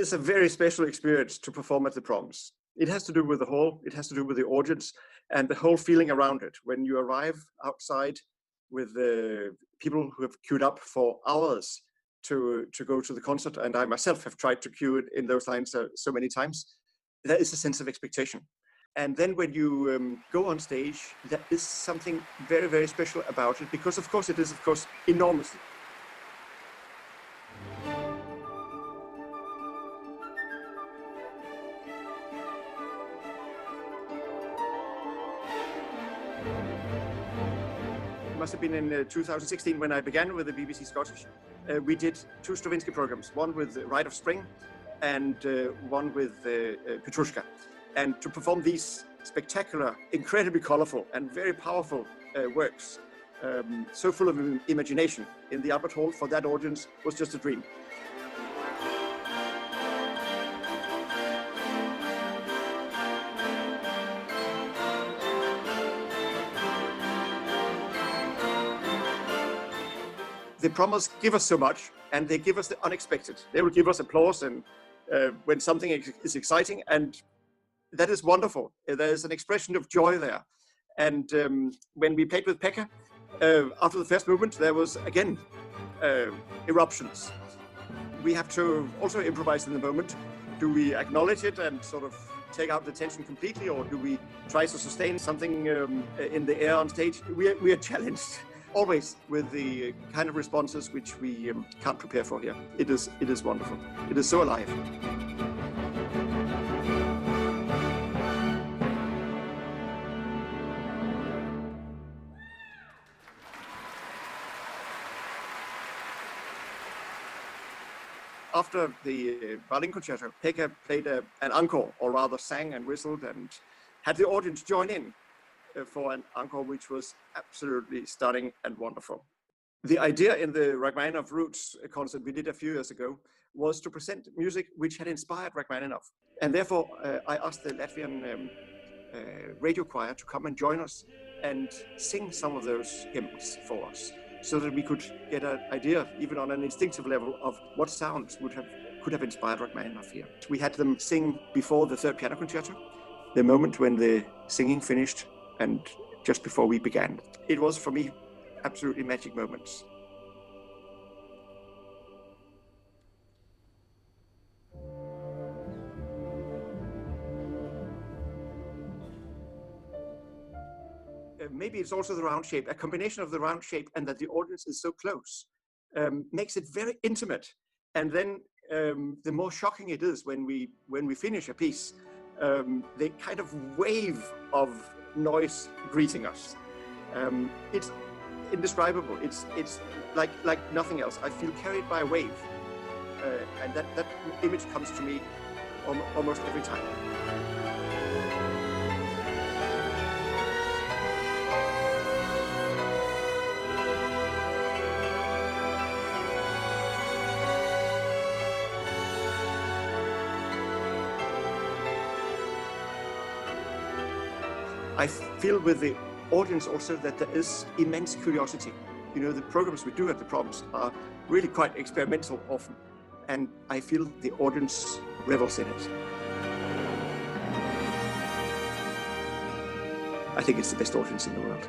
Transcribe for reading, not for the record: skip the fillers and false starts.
is a very special experience to perform at the Proms. It has to do with the hall, it has to do with the audience, and the whole feeling around it. When you arrive outside with the people who have queued up for hours to go to the concert, and I myself have tried to queue it in those lines so many times, there is a sense of expectation. And then when you go on stage, there is something very, very special about it, because of course it is, enormous. It must have been in 2016 when I began with the BBC Scottish. We did 2 Stravinsky programs, one with Rite of Spring and one with Petrushka. And to perform these spectacular, incredibly colorful and very powerful works, so full of imagination in the Albert Hall for that audience was just a dream. The Proms give us so much, and they give us the unexpected. They will give us applause and when something is exciting, and that is wonderful. There is an expression of joy there. And when we played with Pekka, after the first movement, there was again eruptions. We have to also improvise in the moment. Do we acknowledge it and sort of take out the tension completely, or do we try to sustain something in the air on stage? We are challenged always with the kind of responses which we can't prepare for here. It is wonderful. It is so alive. After the Violin Concerto, Pekka played an encore, or rather sang and whistled and had the audience join in for an encore, which was absolutely stunning and wonderful. The idea in the Rachmaninov Roots concert we did a few years ago was to present music which had inspired Rachmaninov. And therefore, I asked the Latvian radio choir to come and join us and sing some of those hymns for us, so that we could get an idea, even on an instinctive level, of what sounds could have inspired Rachmaninoff here. We had them sing before the 3rd piano concerto, the moment when the singing finished, and just before we began. It was, for me, absolutely magic moments. Maybe it's also the round shape. A combination of the round shape and that the audience is so close makes it very intimate. And then the more shocking it is when we finish a piece, the kind of wave of noise greeting us. It's indescribable. It's like nothing else. I feel carried by a wave, and that image comes to me almost every time. I feel with the audience also that there is immense curiosity. You know, the programs we do at the Proms are really quite experimental often, and I feel the audience revels in it. I think it's the best audience in the world.